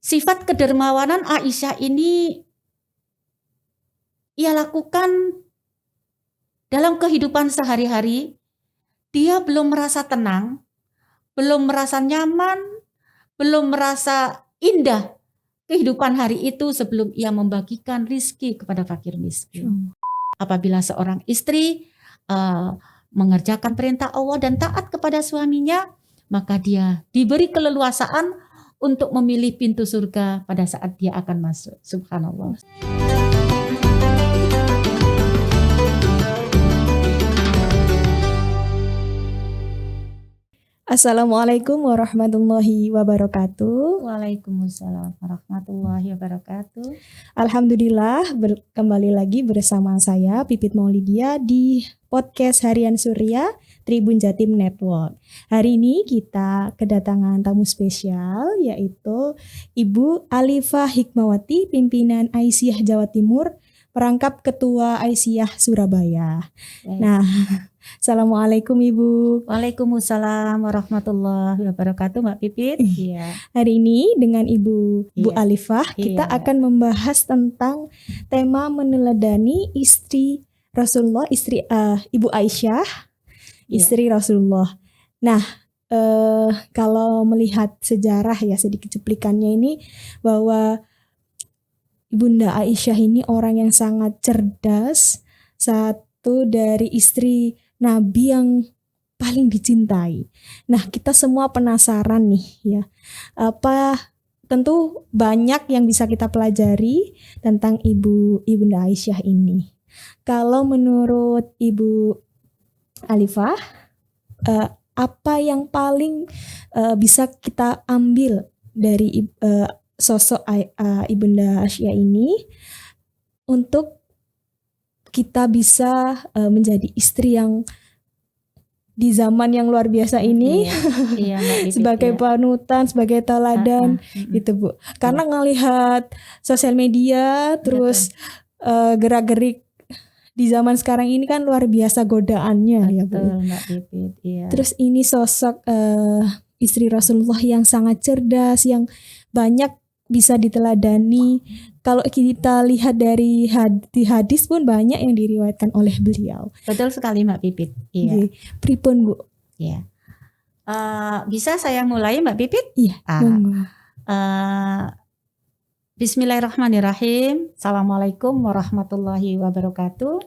sifat kedermawanan Aisyah ini ia lakukan dalam kehidupan sehari-hari. Dia belum merasa tenang, belum merasa nyaman, belum merasa indah kehidupan hari itu sebelum ia membagikan rizki kepada fakir miskin. Apabila seorang istri mengerjakan perintah Allah dan taat kepada suaminya, maka dia diberi keleluasaan untuk memilih pintu surga pada saat dia akan masuk. Subhanallah. Assalamualaikum warahmatullahi wabarakatuh. Waalaikumsalam warahmatullahi wabarakatuh. Alhamdulillah kembali lagi bersama saya Pipit Maulidia di podcast Harian Surya Tribun Jatim Network. Hari ini kita kedatangan tamu spesial yaitu Ibu Alifah Hikmawati, pimpinan Aisyah Jawa Timur, perangkap Ketua Aisyah Surabaya. Nah, Assalamualaikum Ibu. Waalaikumsalam warahmatullahi wabarakatuh, Mbak Pipit. Iya. Hari ini dengan Bu Alifah kita akan membahas tentang tema meneladani istri Rasulullah, Ibu Aisyah, istri Rasulullah. Nah, kalau melihat sejarah ya sedikit cuplikannya ini bahwa Ibunda Aisyah ini orang yang sangat cerdas, satu dari istri Nabi yang paling dicintai. Nah, kita semua penasaran nih ya. Tentu banyak yang bisa kita pelajari tentang Ibunda Aisyah ini. Kalau menurut Ibu Alifah, apa yang paling bisa kita ambil dari sosok Ibunda Aisyah ini untuk kita bisa menjadi istri yang di zaman yang luar biasa ini sebagai panutan, sebagai teladan gitu Bu. Karena ngelihat sosial media terus gerak-gerik di zaman sekarang ini kan luar biasa godaannya ya Bu. Mbak Pipit, iya. Terus ini sosok istri Rasulullah yang sangat cerdas, yang banyak bisa diteladani. Kalau kita lihat dari hadis pun banyak yang diriwayatkan oleh beliau. Betul sekali Mbak Pipit. Iya. Pripun Bu? Iya. Bisa saya mulai Mbak Pipit? Iya. Bismillahirrahmanirrahim. Assalamualaikum warahmatullahi wabarakatuh.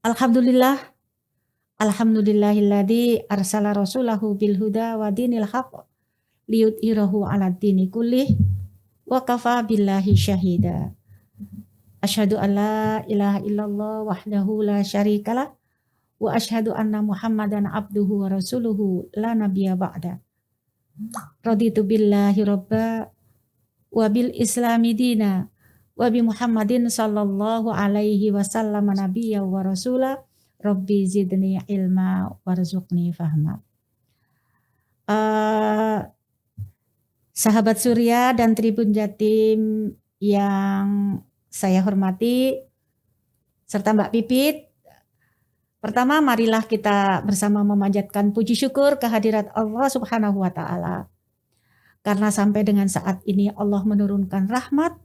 Alhamdulillah. Alhamdulillahilladzi arsala rasulahu bil huda wa dinil haqq liyudhhirahu 'ala dini kullih wa kafa billahi syahida. Asyhadu an la ilaha illallah wahdahu la syarikalah wa asyhadu anna Muhammadan abduhu wa rasuluhu la nabiyya ba'da. Raditu billahi robba wa bil islami dina wa bi Muhammadin sallallahu alaihi wasallam nabiyya wa rasulah. Rabbi zidni ilma warzuqni fahma. Sahabat Surya dan Tribun Jatim yang saya hormati serta Mbak Pipit, pertama marilah kita bersama memanjatkan puji syukur kehadirat Allah Subhanahu wa Ta'ala. Karena sampai dengan saat ini Allah menurunkan rahmat,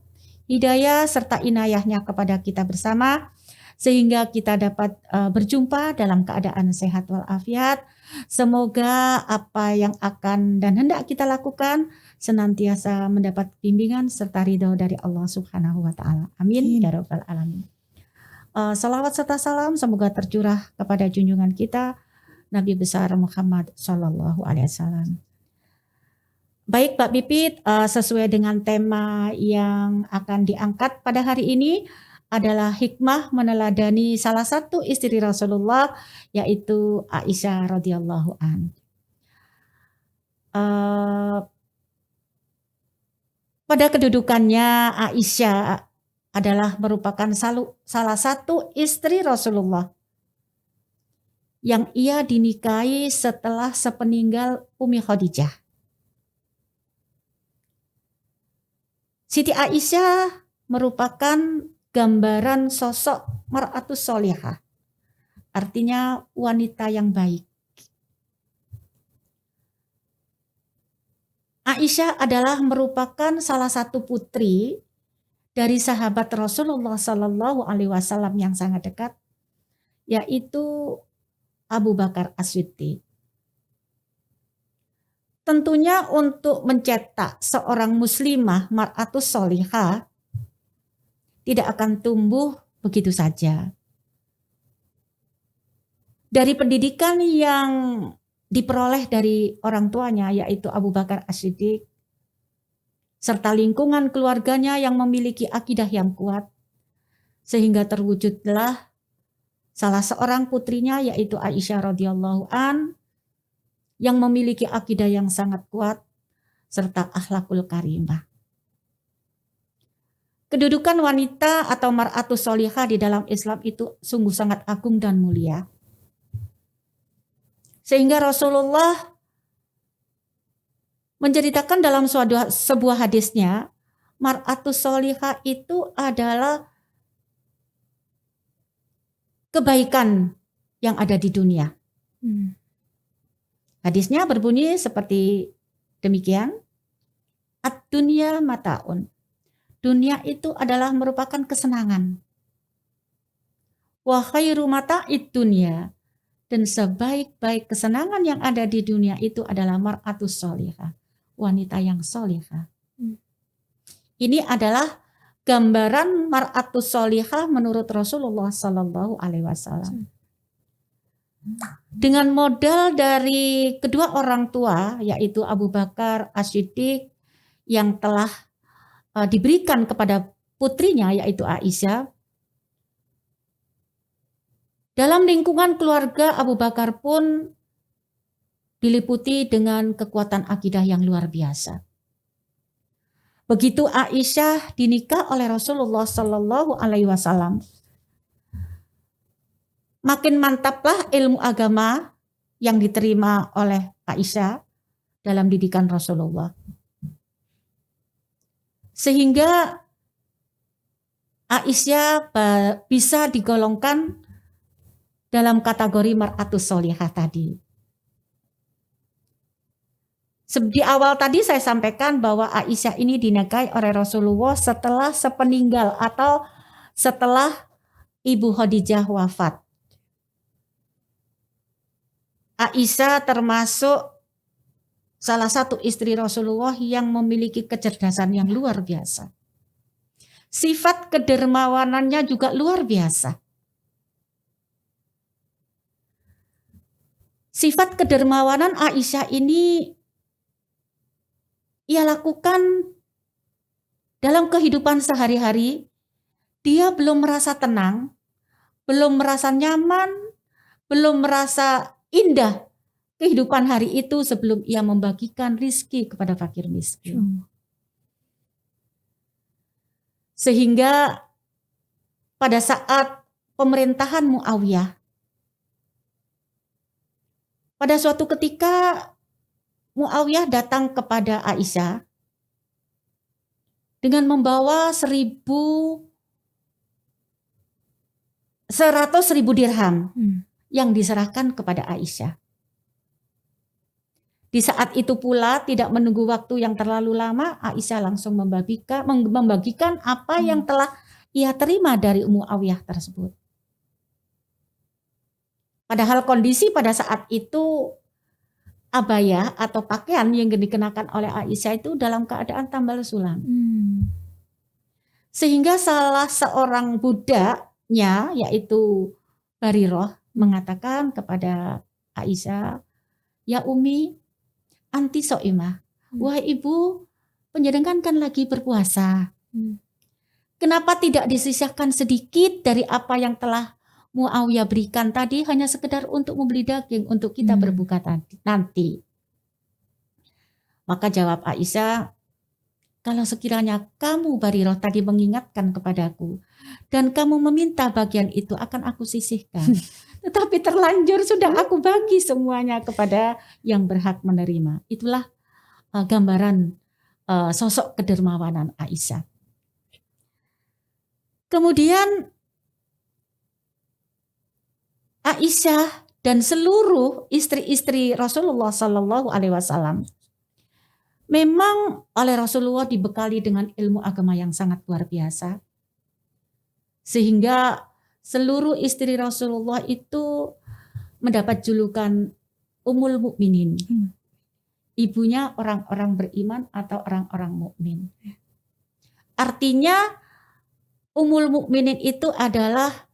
hidayah serta inayahnya kepada kita bersama, sehingga kita dapat berjumpa dalam keadaan sehat walafiat. Semoga apa yang akan dan hendak kita lakukan senantiasa mendapat bimbingan serta ridho dari Allah Subhanahu wa Ta'ala. Amin ya rabbal alamin. Salawat serta salam semoga tercurah kepada junjungan kita Nabi besar Muhammad sallallahu alaihi wasallam. Baik Mbak Pipit, sesuai dengan tema yang akan diangkat pada hari ini adalah hikmah meneladani salah satu istri Rasulullah, yaitu Aisyah radhiyallahu an. Pada kedudukannya Aisyah adalah merupakan salah satu istri Rasulullah yang ia dinikahi setelah sepeninggal Umi Khadijah. Siti Aisyah merupakan gambaran sosok mar'atus sholihah, artinya wanita yang baik. Aisyah adalah merupakan salah satu putri dari sahabat Rasulullah Sallallahu Alaihi Wasallam yang sangat dekat, yaitu Abu Bakar As-Siddiq. Tentunya untuk mencetak seorang muslimah mar'atus solihah tidak akan tumbuh begitu saja. Dari pendidikan yang diperoleh dari orang tuanya, yaitu Abu Bakar As-Siddiq, serta lingkungan keluarganya yang memiliki akidah yang kuat, sehingga terwujudlah salah seorang putrinya, yaitu Aisyah radhiyallahu an, yang memiliki akidah yang sangat kuat serta akhlakul karimah. Kedudukan wanita atau mar'atus solihah di dalam Islam itu sungguh sangat agung dan mulia. Sehingga Rasulullah menceritakan dalam sebuah hadisnya, mar'atus solihah itu adalah kebaikan yang ada di dunia. Hadisnya berbunyi seperti demikian. Ad-dunya mataun. Dunia itu adalah merupakan kesenangan. Wa khairu mata'id dunya. Dan sebaik-baik kesenangan yang ada di dunia itu adalah mar'atus solihah. Wanita yang solihah. Ini adalah gambaran mar'atus solihah menurut Rasulullah Sallallahu Alaihi Wasallam. Dengan modal dari kedua orang tua, yaitu Abu Bakar As-Siddiq yang telah diberikan kepada putrinya, yaitu Aisyah. Dalam lingkungan keluarga, Abu Bakar pun diliputi dengan kekuatan akidah yang luar biasa. Begitu Aisyah dinikah oleh Rasulullah Sallallahu Alaihi Wasallam, makin mantaplah ilmu agama yang diterima oleh Aisyah dalam didikan Rasulullah. Sehingga Aisyah bisa digolongkan dalam kategori mar'atus solihah tadi. Di awal tadi saya sampaikan bahwa Aisyah ini dinikahi oleh Rasulullah setelah sepeninggal atau setelah Ibu Khadijah wafat. Aisyah termasuk salah satu istri Rasulullah yang memiliki kecerdasan yang luar biasa. Sifat kedermawanannya juga luar biasa. Sifat kedermawanan Aisyah ini ia lakukan dalam kehidupan sehari-hari. Dia belum merasa tenang, belum merasa nyaman, belum merasa indah kehidupan hari itu sebelum ia membagikan rizki kepada fakir miskin. Sehingga pada saat pemerintahan Muawiyah, pada suatu ketika Muawiyah datang kepada Aisyah dengan membawa 100.000 dirham yang diserahkan kepada Aisyah. Di saat itu pula tidak menunggu waktu yang terlalu lama, Aisyah langsung membagikan apa yang telah ia terima dari Muawiyah tersebut. Padahal kondisi pada saat itu abaya atau pakaian yang dikenakan oleh Aisyah itu dalam keadaan tambal sulam. Sehingga salah seorang budaknya yaitu Bariroh mengatakan kepada Aisyah, "Ya Umi, anti so'imah. Wahai ibu, panjenengan kan lagi berpuasa. Kenapa tidak disisihkan sedikit dari apa yang telah Muawiyah berikan tadi hanya sekedar untuk membeli daging untuk kita berbuka nanti?" Maka jawab Aisyah, "Kalau sekiranya kamu Bariroh tadi mengingatkan kepadaku dan kamu meminta bagian itu akan aku sisihkan. Tetapi terlanjur sudah aku bagi semuanya kepada yang berhak menerima." Itulah gambaran sosok kedermawanan Aisyah. Kemudian Aisyah dan seluruh istri-istri Rasulullah Sallallahu Alaihi Wasallam Memang oleh Rasulullah dibekali dengan ilmu agama yang sangat luar biasa. Sehingga seluruh istri Rasulullah itu mendapat julukan Ummul Mukminin. Ibunya orang-orang beriman atau orang-orang mukmin. Artinya Ummul Mukminin itu adalah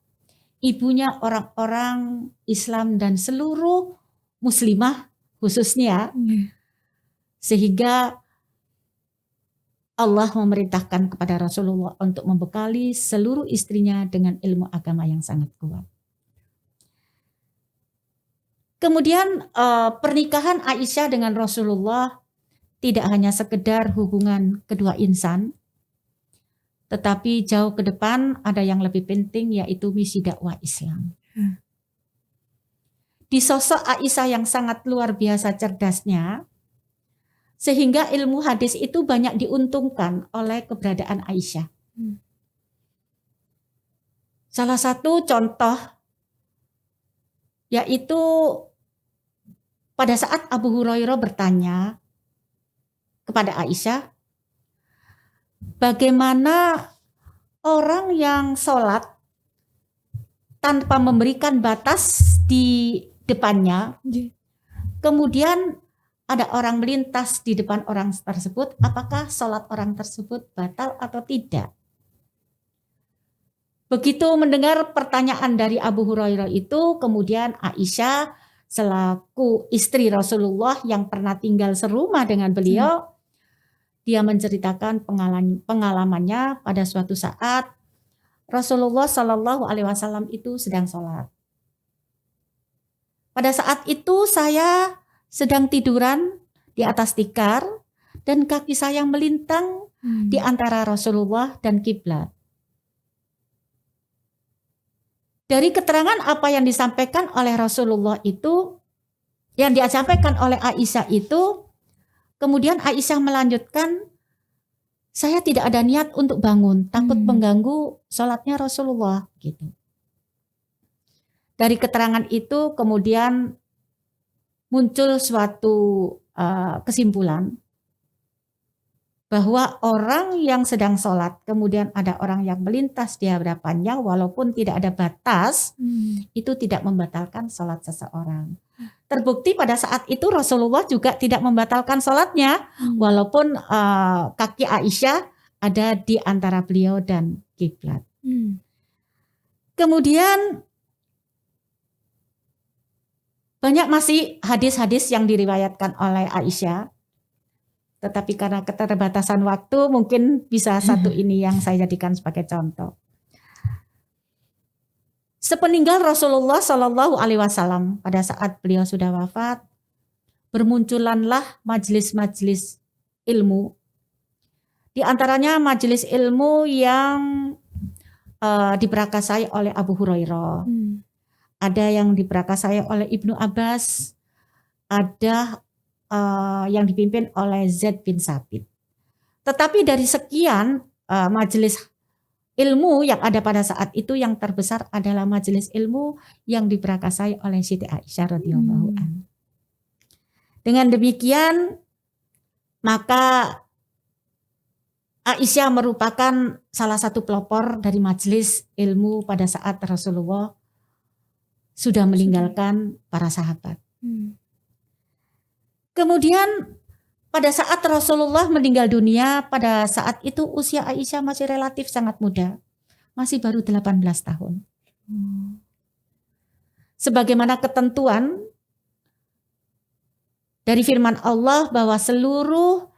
ibunya orang-orang Islam dan seluruh muslimah khususnya. Sehingga Allah memerintahkan kepada Rasulullah untuk membekali seluruh istrinya dengan ilmu agama yang sangat kuat. Kemudian pernikahan Aisyah dengan Rasulullah tidak hanya sekedar hubungan kedua insan, tetapi jauh ke depan ada yang lebih penting, yaitu misi dakwah Islam. Di sosok Aisyah yang sangat luar biasa cerdasnya, sehingga ilmu hadis itu banyak diuntungkan oleh keberadaan Aisyah. Salah satu contoh yaitu pada saat Abu Hurairah bertanya kepada Aisyah, bagaimana orang yang sholat tanpa memberikan batas di depannya, kemudian ada orang melintas di depan orang tersebut, apakah sholat orang tersebut batal atau tidak? Begitu mendengar pertanyaan dari Abu Hurairah itu, kemudian Aisyah selaku istri Rasulullah yang pernah tinggal serumah dengan beliau, dia menceritakan pengalamannya pada suatu saat Rasulullah Shallallahu Alaihi Wasallam itu sedang sholat. Pada saat itu saya sedang tiduran di atas tikar dan kaki saya melintang di antara Rasulullah dan kiblat. Dari keterangan apa yang disampaikan oleh Rasulullah itu, yang disampaikan oleh Aisyah itu, kemudian Aisyah melanjutkan, saya tidak ada niat untuk bangun, takut mengganggu sholatnya Rasulullah. Gitu. Dari keterangan itu kemudian muncul suatu kesimpulan bahwa orang yang sedang sholat, kemudian ada orang yang melintas di hadapannya, walaupun tidak ada batas, itu tidak membatalkan sholat seseorang. Terbukti pada saat itu Rasulullah juga tidak membatalkan sholatnya, walaupun kaki Aisyah ada di antara beliau dan kiblat. Kemudian banyak masih hadis-hadis yang diriwayatkan oleh Aisyah. Tetapi karena keterbatasan waktu mungkin bisa satu ini yang saya jadikan sebagai contoh. Sepeninggal Rasulullah Shallallahu Alaihi Wasallam pada saat beliau sudah wafat, bermunculanlah majelis-majelis ilmu. Di antaranya majelis ilmu yang diperakasai oleh Abu Hurairah. Ada yang diperakasai oleh Ibnu Abbas, ada yang dipimpin oleh Zaid bin Sabit. Tetapi dari sekian majelis ilmu yang ada pada saat itu, yang terbesar adalah majelis ilmu yang diperakasai oleh Siti Aisyah radhiyallahu anha. Dengan demikian, maka Aisyah merupakan salah satu pelopor dari majelis ilmu pada saat Rasulullah sudah meninggalkan para sahabat. Kemudian pada saat Rasulullah meninggal dunia, pada saat itu usia Aisyah masih relatif sangat muda. Masih baru 18 tahun. Sebagaimana ketentuan dari firman Allah bahwa seluruh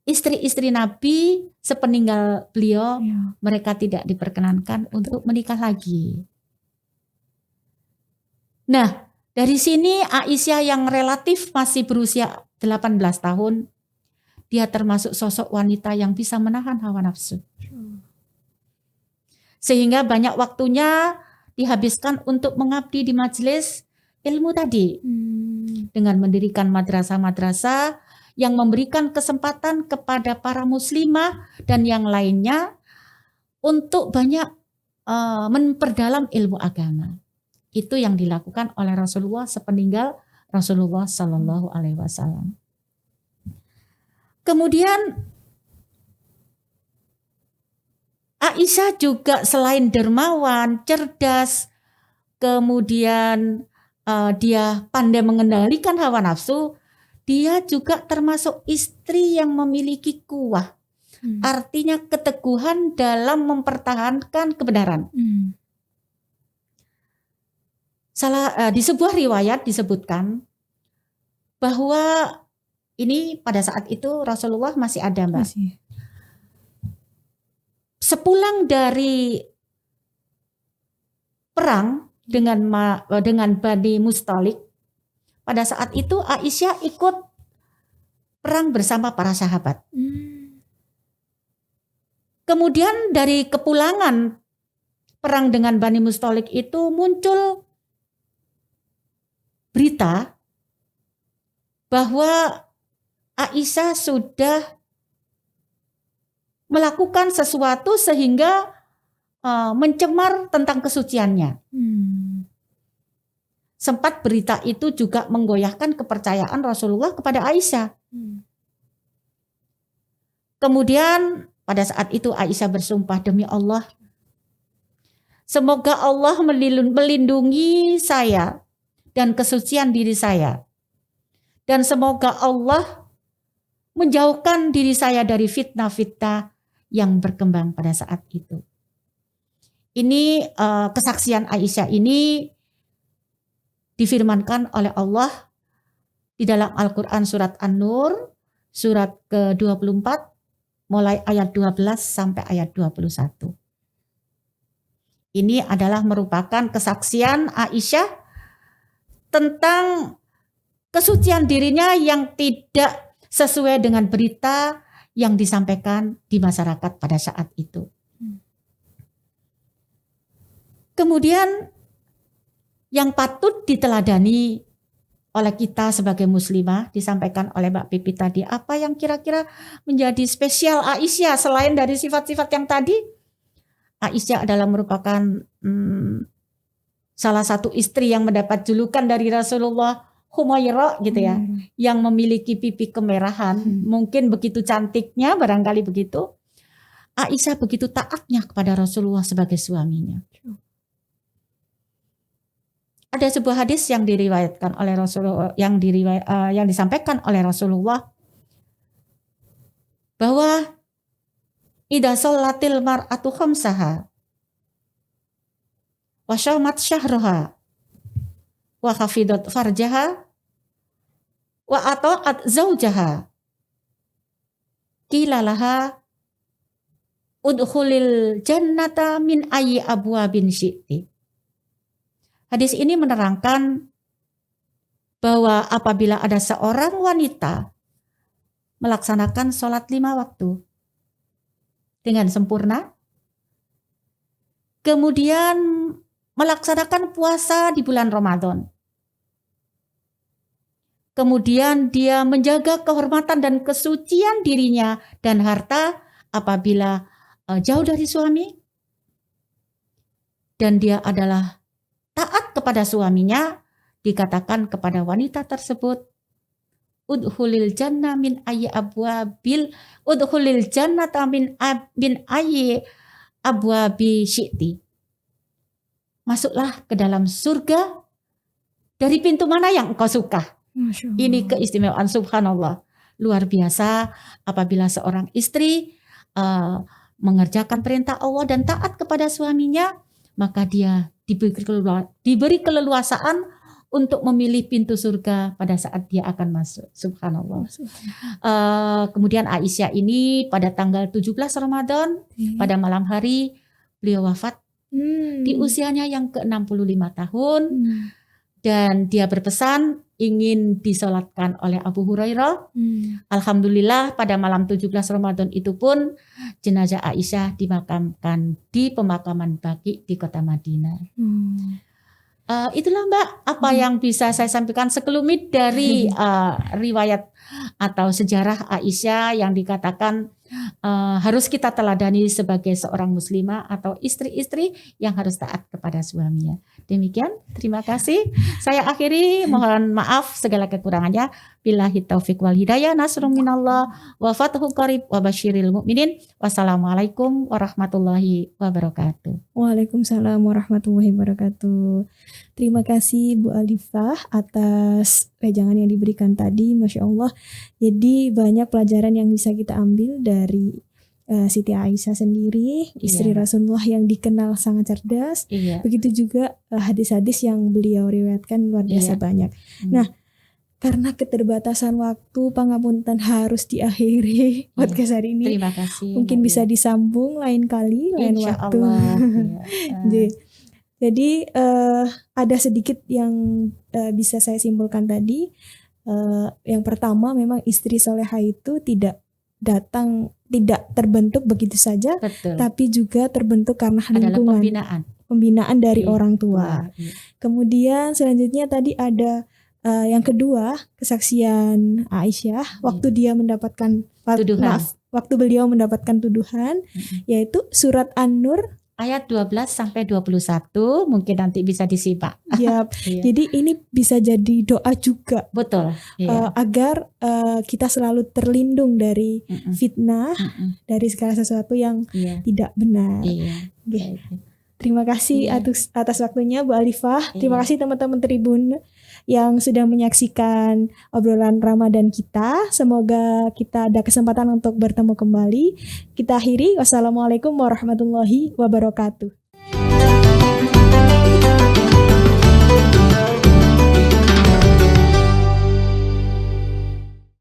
istri-istri Nabi sepeninggal beliau, mereka tidak diperkenankan untuk menikah lagi. Nah, dari sini Aisyah yang relatif masih berusia 18 tahun, dia termasuk sosok wanita yang bisa menahan hawa nafsu. Sehingga banyak waktunya dihabiskan untuk mengabdi di majelis ilmu tadi. Dengan mendirikan madrasah-madrasah yang memberikan kesempatan kepada para muslimah dan yang lainnya untuk banyak memperdalam ilmu agama. Itu yang dilakukan oleh Rasulullah sepeninggal Rasulullah Shallallahu Alaihi Wasallam. Kemudian Aisyah juga selain dermawan, cerdas, kemudian dia pandai mengendalikan hawa nafsu, dia juga termasuk istri yang memiliki kuwah. Artinya keteguhan dalam mempertahankan kebenaran. Di sebuah riwayat disebutkan bahwa ini pada saat itu Rasulullah masih ada, Mbak. Sepulang dari perang dengan Bani Mustalik, pada saat itu Aisyah ikut perang bersama para sahabat. Kemudian dari kepulangan perang dengan Bani Mustalik itu muncul berita bahwa Aisyah sudah melakukan sesuatu sehingga mencemar tentang kesuciannya. Sempat berita itu juga menggoyahkan kepercayaan Rasulullah kepada Aisyah. Kemudian pada saat itu Aisyah bersumpah, demi Allah, semoga Allah melindungi saya dan kesucian diri saya. Dan semoga Allah menjauhkan diri saya dari fitnah-fitnah yang berkembang pada saat itu. Ini kesaksian Aisyah ini difirmankan oleh Allah di dalam Al-Quran surat An-Nur, surat ke-24, mulai ayat 12 sampai ayat 21. Ini adalah merupakan kesaksian Aisyah tentang kesucian dirinya yang tidak sesuai dengan berita yang disampaikan di masyarakat pada saat itu. Kemudian yang patut diteladani oleh kita sebagai muslimah disampaikan oleh Mbak Pipi tadi, apa yang kira-kira menjadi spesial Aisyah selain dari sifat-sifat yang tadi? Aisyah adalah merupakan salah satu istri yang mendapat julukan dari Rasulullah, Humaira gitu ya, yang memiliki pipi kemerahan, mungkin begitu cantiknya, barangkali begitu. Aisyah begitu taatnya kepada Rasulullah sebagai suaminya. Ada sebuah hadis yang diriwayatkan oleh Rasulullah, yang disampaikan oleh Rasulullah, bahwa idza shallatil mar'atu khamsaha wa shamat syahraha wa khafidat farjaha wa ata'at zaujaha qila laha udkhulil jannata min ayyi abwabin syi'ti. Hadis ini menerangkan bahwa apabila ada seorang wanita melaksanakan sholat 5 waktu dengan sempurna, kemudian melaksanakan puasa di bulan Ramadan, kemudian dia menjaga kehormatan dan kesucian dirinya dan harta apabila jauh dari suami, dan dia adalah taat kepada suaminya, dikatakan kepada wanita tersebut, udkhulil jannah min ayyi abwabil udkhulil jannata min ayyi abwabi syi'ti. Masuklah ke dalam surga dari pintu mana yang engkau suka. Ini keistimewaan, subhanallah. Luar biasa apabila seorang istri mengerjakan perintah Allah dan taat kepada suaminya, maka dia diberi keleluasaan untuk memilih pintu surga pada saat dia akan masuk. Subhanallah. Kemudian Aisyah ini pada tanggal 17 Ramadan, pada malam hari beliau wafat di usianya yang ke-65 tahun. Dan dia berpesan ingin disolatkan oleh Abu Hurairah. Alhamdulillah pada malam 17 Ramadan itu pun jenazah Aisyah dimakamkan di pemakaman Baqi di kota Madinah. Itulah Mbak apa yang bisa saya sampaikan sekelumit dari riwayat atau sejarah Aisyah yang dikatakan harus kita teladani sebagai seorang muslimah atau istri-istri yang harus taat kepada suaminya. Demikian, terima kasih. Saya akhiri, mohon maaf segala kekurangannya. Billahi taufiq wal hidayah, nasrun minallah wa fathu qarib wa basyiril mu'minin. Wassalamualaikum warahmatullahi wabarakatuh. Waalaikumsalam warahmatullahi wabarakatuh. Terima kasih Bu Alifah atas wejangan yang diberikan tadi, Masya Allah. Jadi banyak pelajaran yang bisa kita ambil dari Siti Aisyah sendiri, istri Rasulullah yang dikenal sangat cerdas. Begitu juga hadis-hadis yang beliau riwayatkan luar biasa banyak. Nah, karena keterbatasan waktu, pangapunten harus diakhiri podcast hari ini. Terima kasih. Mungkin bisa disambung lain kali, lain Insya waktu. Allah. Jadi ada sedikit yang bisa saya simpulkan tadi. Yang pertama, memang istri solehah itu tidak terbentuk begitu saja, Betul. tapi juga terbentuk karena lingkungan, pembinaan dari orang tua. Kemudian selanjutnya tadi ada yang kedua, kesaksian Aisyah waktu dia mendapatkan tuduhan. Waktu beliau mendapatkan tuduhan, yaitu surat An-Nur ayat 12 sampai 21, mungkin nanti bisa disimak. Yap. Jadi ini bisa jadi doa juga. Betul. Agar kita selalu terlindung dari fitnah, dari segala sesuatu yang tidak benar. Terima kasih atas waktunya Bu Alifah. Terima kasih teman-teman Tribun yang sudah menyaksikan obrolan Ramadan kita. Semoga kita ada kesempatan untuk bertemu kembali. Kita akhiri. Wassalamualaikum warahmatullahi wabarakatuh.